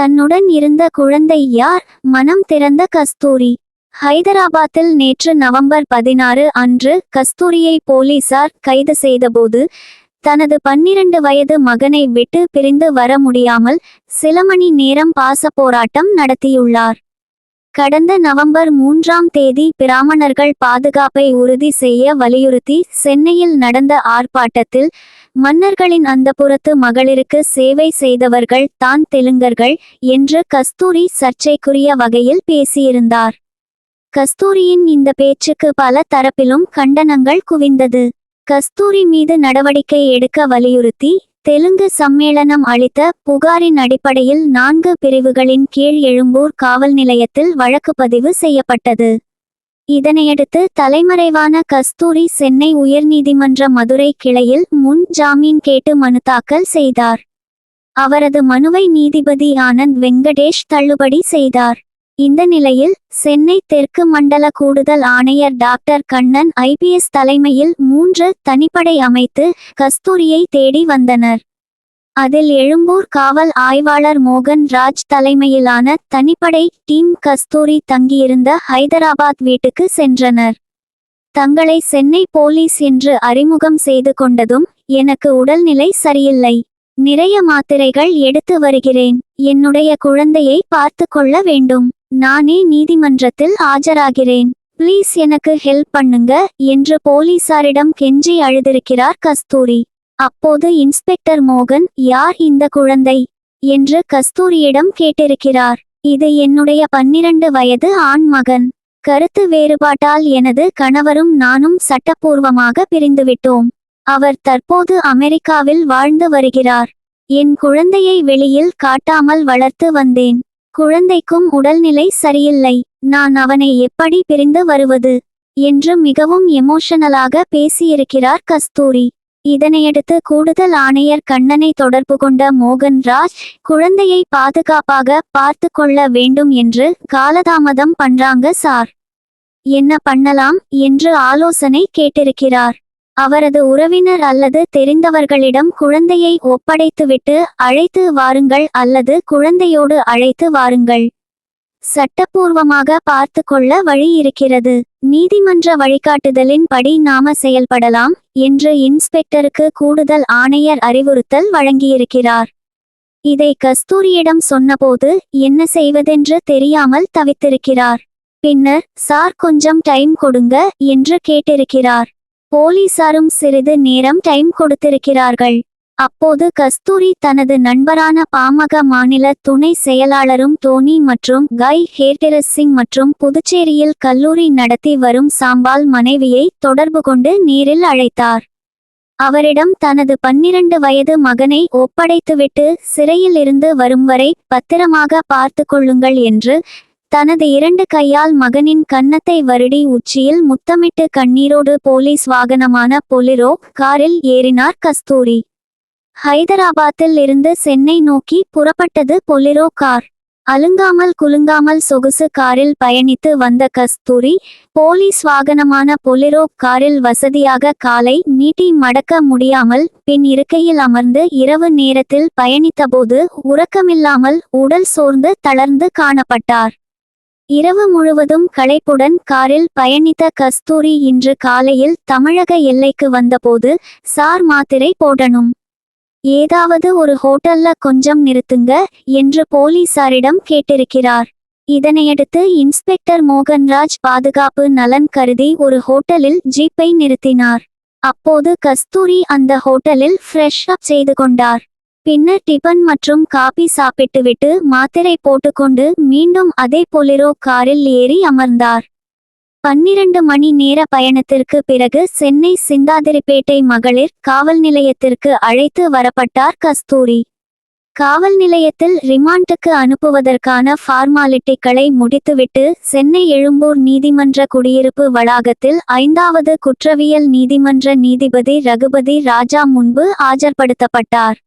தன்னுடன் இருந்த குழந்தை யார்? மனம் திறந்த கஸ்தூரி. ஹைதராபாத்தில் நேற்று நவம்பர் 16 அன்று கஸ்தூரியை போலீசார் கைது செய்தபோது தனது 12 வயது மகனை விட்டு பிரிந்து வர முடியாமல் சில மணி நேரம் பாச போராட்டம் நடத்தியுள்ளார். கடந்த நவம்பர் 3ஆம் தேதி பிராமணர்கள் பாதுகாப்பை உறுதி செய்ய வலியுறுத்தி சென்னையில் நடந்த ஆர்ப்பாட்டத்தில் மன்னர்களின் அந்தப்புறத்து மகளிருக்கு சேவை செய்தவர்கள் தான் தெலுங்கர்கள் என்று கஸ்தூரி சர்ச்சைக்குரிய வகையில் பேசியிருந்தார். கஸ்தூரியின் இந்த பேச்சுக்கு பல தரப்பிலும் கண்டனங்கள் குவிந்தது. கஸ்தூரி மீது நடவடிக்கை எடுக்க வலியுறுத்தி தெலுங்கு சம்மேளனம் அளித்த புகாரின் அடிப்படையில் 4 பிரிவுகளின் கீழ் எழும்பூர் காவல் நிலையத்தில் வழக்கு பதிவு செய்யப்பட்டது. இதனையடுத்து தலைமறைவான கஸ்தூரி சென்னை உயர்நீதிமன்ற மதுரை கிளையில் முன் ஜாமீன் கேட்டு மனு தாக்கல் செய்தார். அவரது மனுவை நீதிபதி ஆனந்த் வெங்கடேஷ் தள்ளுபடி செய்தார். இந்த நிலையில் சென்னை தெற்கு மண்டல கூடுதல் ஆணையர் டாக்டர் கண்ணன் IPS தலைமையில் 3 தனிப்படை அமைத்து கஸ்தூரியை தேடி வந்தனர். அதில் எழும்பூர் காவல் ஆய்வாளர் மோகன் ராஜ் தலைமையிலான தனிப்படை டீம் கஸ்தூரி தங்கியிருந்த ஹைதராபாத் வீட்டுக்கு சென்றனர். தங்களை சென்னை போலீஸ் என்று அறிமுகம் செய்து கொண்டதும், எனக்கு உடல்நிலை சரியில்லை, நிறைய மாத்திரைகள் எடுத்து வருகிறேன், என்னுடைய குழந்தையை பார்த்து கொள்ள வேண்டும், நானே நீதிமன்றத்தில் ஆஜராகிறேன், ப்ளீஸ் எனக்கு ஹெல்ப் பண்ணுங்க என்று போலீசாரிடம் கெஞ்சி அழுதிருக்கிறார் கஸ்தூரி. அப்போது இன்ஸ்பெக்டர் மோகன், யார் இந்த குழந்தை என்று கஸ்தூரியிடம் கேட்டிருக்கிறார். இது என்னுடைய 12 வயது ஆண் மகன். கருத்து வேறுபாட்டால் எனது கணவரும் நானும் சட்டப்பூர்வமாக பிரிந்துவிட்டோம். அவர் தற்போது அமெரிக்காவில் வாழ்ந்து வருகிறார். என் குழந்தையை வெளியில் காட்டாமல் வளர்த்து வந்தேன். குழந்தைக்கும் உடல்நிலை சரியில்லை, நான் அவனை எப்படி பிரிந்து வருவது என்று மிகவும் எமோஷனலாக பேசியிருக்கிறார் கஸ்தூரி. இதனையடுத்து கூடுதல் ஆணையர் கண்ணனை தொடர்பு கொண்ட மோகன் ராஜ், குழந்தையை பாதுகாப்பாக பார்த்து கொள்ள வேண்டும் என்று காலதாமதம் பண்றாங்க சார், என்ன பண்ணலாம் என்று ஆலோசனை கேட்டிருக்கிறார். அவரது உறவினர் அல்லது தெரிந்தவர்களிடம் குழந்தையை ஒப்படைத்துவிட்டு அழைத்து வாருங்கள் அல்லது குழந்தையோடு அழைத்து வாருங்கள், சட்டப்பூர்வமாக பார்த்து கொள்ள வழி இருக்கிறது, நீதிமன்ற வழிகாட்டுதலின் படி நாம செயல்படலாம் என்று இன்ஸ்பெக்டருக்கு கூடுதல் ஆணையர் அறிவுறுத்தல் வழங்கியிருக்கிறார். இதை கஸ்தூரியிடம் சொன்னபோது என்ன செய்வதென்று தெரியாமல் தவித்திருக்கிறார். பின்னர், சார் கொஞ்சம் டைம் கொடுங்க என்று கேட்டிருக்கிறார். போலீசாரும் சிறிது நேரம் டைம் கொடுத்திருக்கிறார்கள். அப்போது கஸ்தூரி தனது நண்பரான பாமக மாநில துணை செயலாளரும் டோனி மற்றும் கை ஹேர்டெரசிங் மற்றும் புதுச்சேரியில் கல்லூரி நடத்தி வரும் சாம்பால் மனைவியை தொடர்பு கொண்டு நேரில் அழைத்தார். அவரிடம் தனது 12 வயது மகனை ஒப்படைத்துவிட்டு சிறையில் இருந்து வரும் வரை பத்திரமாக பார்த்து கொள்ளுங்கள் என்று தனது 2 கையால் மகனின் கன்னத்தை வருடி உச்சியில் முத்தமிட்டு கண்ணீரோடு போலீஸ் வாகனமான பொலிரோ காரில் ஏறினார் கஸ்தூரி. ஹைதராபாத்தில் இருந்து சென்னை நோக்கி புறப்பட்டது பொலிரோ கார். அலுங்காமல் குலுங்காமல் சொகுசு காரில் பயணித்து வந்த கஸ்தூரி, போலீஸ் வாகனமான பொலிரோ காரில் வசதியாக காலை நீட்டி மடக்க முடியாமல் பின் இருக்கையில் அமர்ந்து இரவு நேரத்தில் பயணித்தபோது உறக்கமில்லாமல் உடல் சோர்ந்து தளர்ந்து காணப்பட்டார். இரவு முழுவதும் களைப்புடன் காரில் பயணித்த கஸ்தூரி இன்று காலையில் தமிழக எல்லைக்கு வந்தபோது, சார் மாத்திரை போடணும், ஏதாவது ஒரு ஹோட்டல்ல கொஞ்சம் நிறுத்துங்க என்று போலீசாரிடம் கேட்டிருக்கிறார். இதனையடுத்து இன்ஸ்பெக்டர் மோகன்ராஜ் பாதுகாப்பு நலன் கருதி ஒரு ஹோட்டலில் ஜீப்பை நிறுத்தினார். அப்போது கஸ்தூரி அந்த ஹோட்டலில் ஃப்ரெஷ் அப் செய்து கொண்டார். பின்னர் டிபன் மற்றும் காபி சாப்பிட்டுவிட்டு மாத்திரை போட்டுக்கொண்டு மீண்டும் அதே பொலிரோ காரில் ஏறி அமர்ந்தார். 12 மணி நேர பயணத்திற்கு பிறகு சென்னை சிந்தாதிரிப்பேட்டை மகளிர் காவல் நிலையத்திற்கு அழைத்து வரப்பட்டார் கஸ்தூரி. காவல் நிலையத்தில் ரிமாண்டுக்கு அனுப்புவதற்கான ஃபார்மாலிட்டிகளை முடித்துவிட்டு சென்னை எழும்பூர் நீதிமன்ற குடியிருப்பு வளாகத்தில் 5வது குற்றவியல் நீதிமன்ற நீதிபதி ரகுபதி ராஜா முன்பு ஆஜர்படுத்தப்பட்டார்.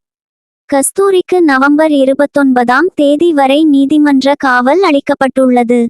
கஸ்தூரிக்கு நவம்பர் 29ஆம் தேதி வரை நீதிமன்ற காவல் அளிக்கப்பட்டுள்ளது.